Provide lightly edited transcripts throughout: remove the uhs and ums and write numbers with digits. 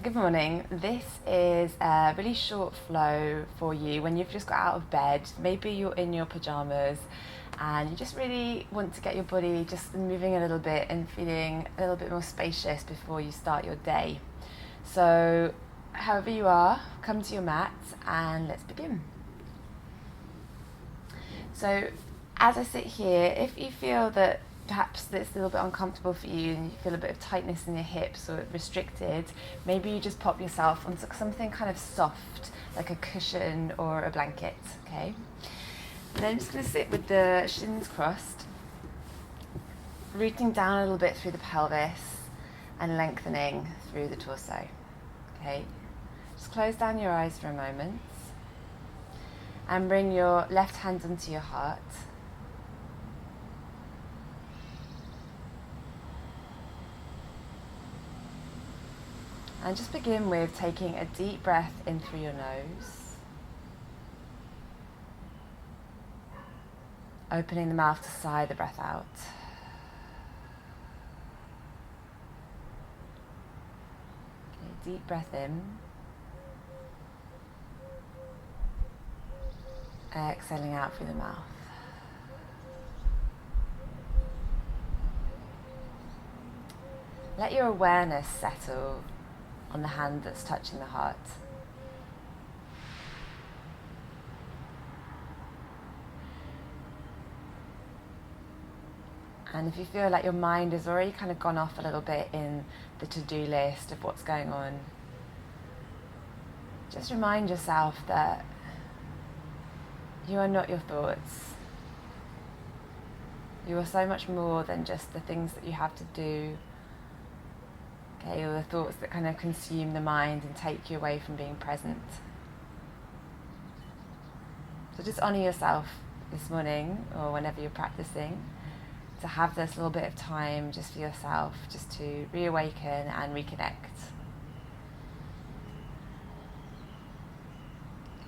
Good morning. This is a really short flow for you when you've just got out of bed. Maybe you're in your pajamas and you just really want to get your body just moving a little bit and feeling a little bit more spacious before you start your day. So, however you are, come to your mat and let's begin. So, as I sit here, if you feel that perhaps it's a little bit uncomfortable for you and you feel a bit of tightness in your hips or restricted, maybe you just pop yourself onto something kind of soft, like a cushion or a blanket, okay? And then I'm just going to sit with the shins crossed, rooting down a little bit through the pelvis and lengthening through the torso, okay? Just close down your eyes for a moment and bring your left hand onto your heart. And just begin with taking a deep breath in through your nose, opening the mouth to sigh the breath out. Okay, deep breath in, exhaling out through the mouth. Let your awareness settle on the hand that's touching the heart. And if you feel like your mind has already kind of gone off a little bit in the to-do list of what's going on, just remind yourself that you are not your thoughts. You are so much more than just the things that you have to do, okay, or the thoughts that kind of consume the mind and take you away from being present. So just honour yourself this morning or whenever you're practicing to have this little bit of time just for yourself, just to reawaken and reconnect.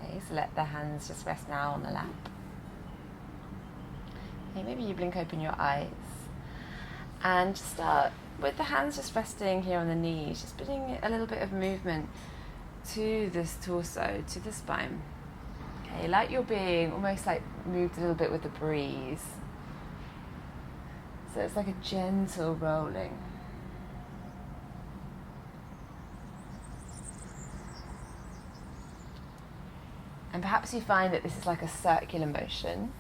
Okay, so let the hands just rest now on the lap. Okay, maybe you blink open your eyes and just start with the hands just resting here on the knees, just putting a little bit of movement to this torso, to the spine. Okay, like you're being almost like moved a little bit with the breeze. So it's like a gentle rolling. And perhaps you find that this is like a circular motion.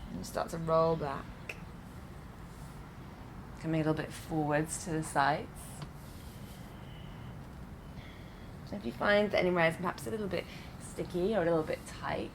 And you start to roll back. Coming a little bit forwards to the sides. So if you find that anywhere is perhaps a little bit sticky or a little bit tight,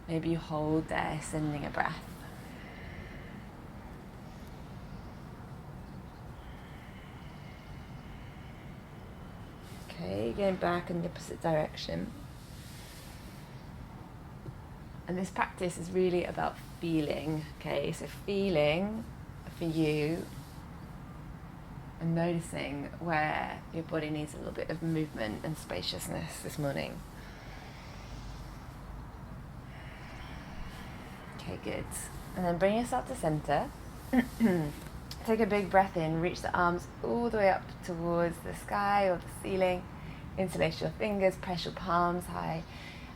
maybe you hold there, sending a breath. Okay, going back in the opposite direction. And this practice is really about feeling, okay? So feeling for you and noticing where your body needs a little bit of movement and spaciousness this morning. Okay, good. And then bring yourself to center. Take a big breath in, reach the arms all the way up towards the sky or the ceiling. Interlace your fingers, press your palms high.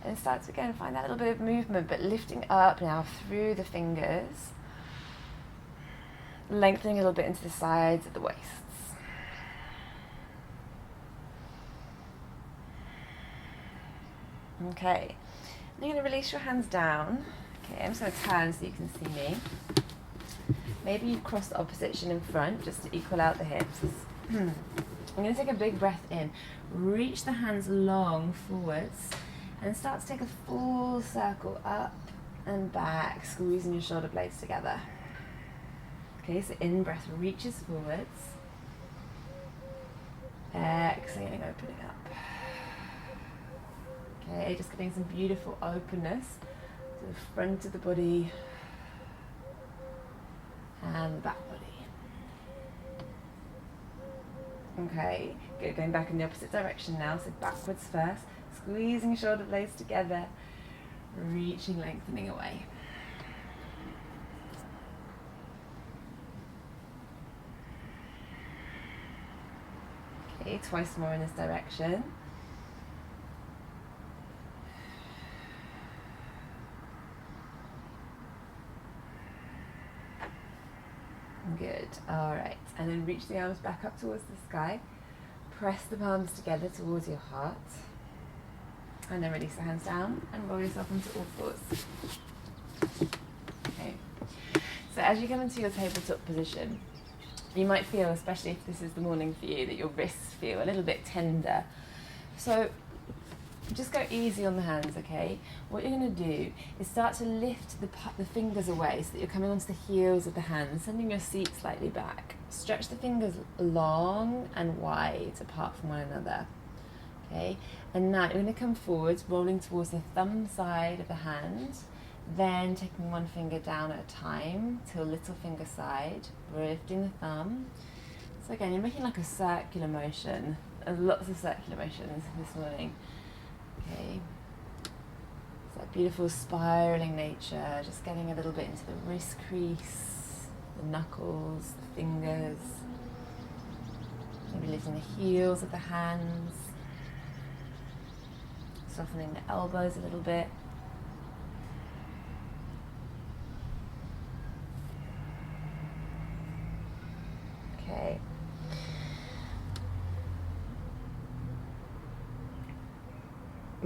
And start to again find that little bit of movement, but lifting up now through the fingers. Lengthening a little bit into the sides of the waists. Okay, and you're going to release your hands down. Okay, I'm just going to turn so you can see me. Maybe you cross the opposite shin in front just to equal out the hips. I'm going to take a big breath in. Reach the hands long forwards and start to take a full circle up and back, squeezing your shoulder blades together. Okay, so in breath reaches forwards. Exhaling, opening up. Okay, just getting some beautiful openness to the front of the body and the back body. Okay, good. Going back in the opposite direction now, so backwards first. Squeezing shoulder blades together, reaching, lengthening away. Okay, twice more in this direction. Good. All right. And then reach the arms back up towards the sky. Press the palms together towards your heart. And then release the hands down and roll yourself into all fours. Okay. So as you come into your tabletop position, you might feel, especially if this is the morning for you, that your wrists feel a little bit tender. So just go easy on the hands, okay? What you're going to do is start to lift the fingers away so that you're coming onto the heels of the hands, sending your seat slightly back. Stretch the fingers long and wide apart from one another, okay? And now you're going to come forwards, rolling towards the thumb side of the hand, then taking one finger down at a time till little finger side, lifting the thumb. So again, you're making like a circular motion. There's lots of circular motions this morning. Okay, it's that beautiful spiraling nature, just getting a little bit into the wrist crease, the knuckles, the fingers, maybe lifting the heels of the hands, softening the elbows a little bit. Okay.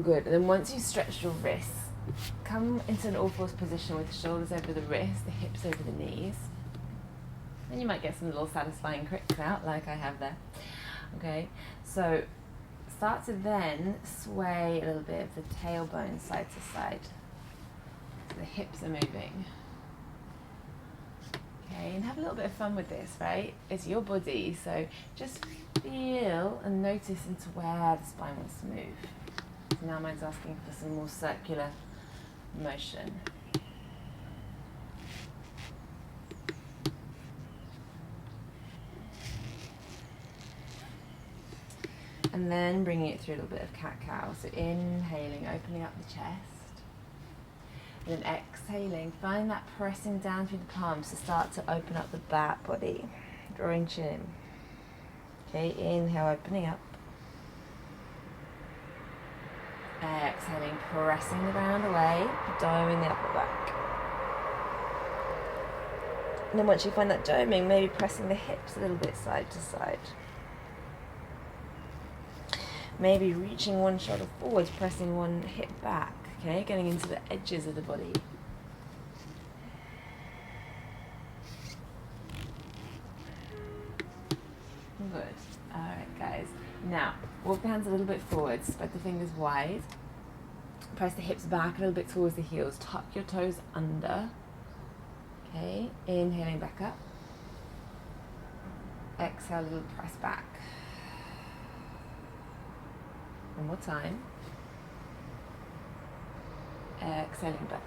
Good. And then once you stretch your wrists, come into an all-fours position with the shoulders over the wrists, the hips over the knees. And you might get some little satisfying cricks out, like I have there. Okay. So start to then sway a little bit of the tailbone side to side. So the hips are moving. Okay, and have a little bit of fun with this, right? It's your body, so just feel and notice into where the spine wants to move. So now mine's asking for some more circular motion. And then bringing it through a little bit of cat-cow. So inhaling, opening up the chest. And then exhaling, find that pressing down through the palms to start to open up the back body. Drawing chin. Okay, inhale, opening up. Exhaling, pressing the ground away, doming the upper back. And then once you find that doming, maybe pressing the hips a little bit side to side. Maybe reaching one shoulder forwards, pressing one hip back, okay? Getting into the edges of the body. Good. All right, guys. Now, walk the hands a little bit forward, spread the fingers wide. Press the hips back a little bit towards the heels. Tuck your toes under. Okay, inhaling back up. Exhale, a little press back. One more time. Exhaling back.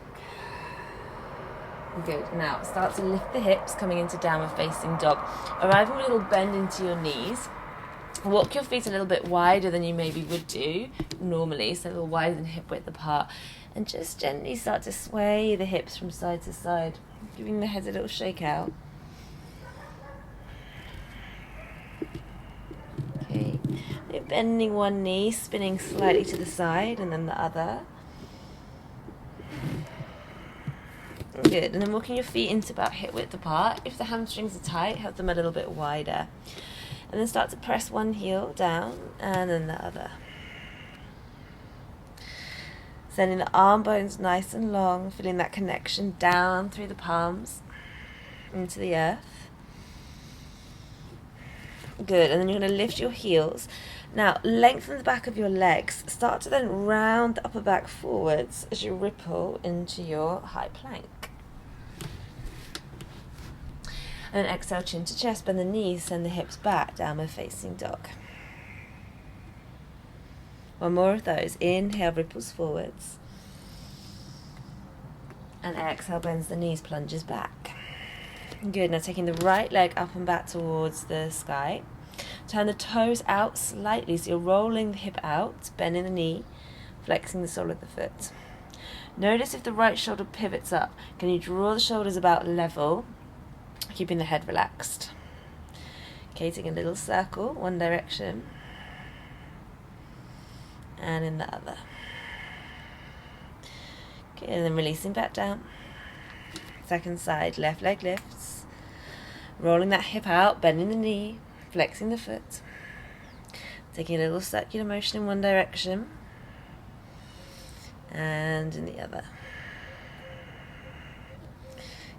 Good. Now start to lift the hips, coming into downward facing dog. Arriving with a little bend into your knees. Walk your feet a little bit wider than you maybe would do normally, so a little wider than hip width apart. And just gently start to sway the hips from side to side, giving the head a little shake out. Okay. Bending one knee, spinning slightly to the side and then the other. Good. And then walking your feet into about hip width apart. If the hamstrings are tight, have them a little bit wider. And then start to press one heel down and then the other. Sending the arm bones nice and long, feeling that connection down through the palms into the earth. Good. And then you're going to lift your heels. Now, lengthen the back of your legs. Start to then round the upper back forwards as you ripple into your high plank. And then exhale, chin to chest, bend the knees, send the hips back, downward facing dog. One more of those. Inhale, ripples forwards. And exhale, bends the knees, plunges back. Good. Now taking the right leg up and back towards the sky. Turn the toes out slightly, so you're rolling the hip out, bending the knee, flexing the sole of the foot. Notice if the right shoulder pivots up. Can you draw the shoulders about level, keeping the head relaxed? Okay, taking a little circle, one direction. and in the other. Okay, and then releasing back down. Second side, left leg lifts. Rolling that hip out, bending the knee, flexing the foot. Taking a little circular motion in one direction and in the other.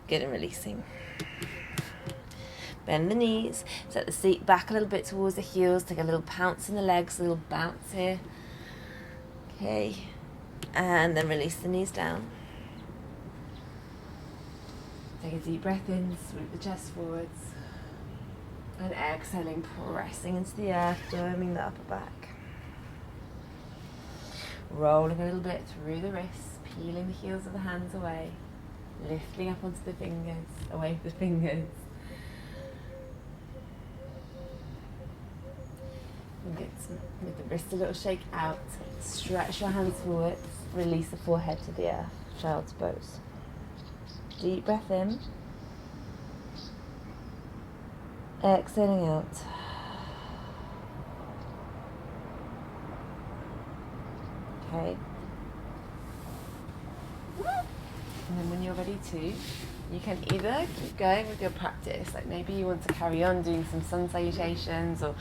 Good, and releasing. Bend the knees, set the seat back a little bit towards the heels, take a little pounce in the legs, a little bounce here. Okay, and then release the knees down. Take a deep breath in, swoop the chest forwards. And exhaling, pressing into the earth, doming the upper back. Rolling a little bit through the wrists, peeling the heels of the hands away. Lifting up onto the fingers, away from the fingers. And with the wrist a little shake out. Stretch your hands forwards, release the forehead to the earth, child's pose. Deep breath in. Exhaling out. Okay. And then when you're ready to, you can either keep going with your practice, like maybe you want to carry on doing some sun salutations or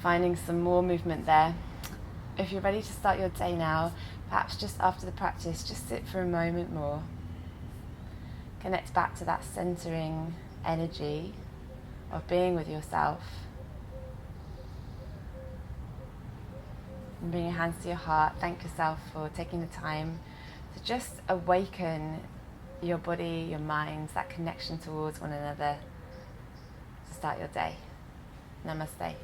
finding some more movement there. If you're ready to start your day now, perhaps just after the practice, just sit for a moment more. Connect back to that centering energy of being with yourself. And bring your hands to your heart. Thank yourself for taking the time to just awaken your body, your mind, that connection towards one another to start your day. Namaste.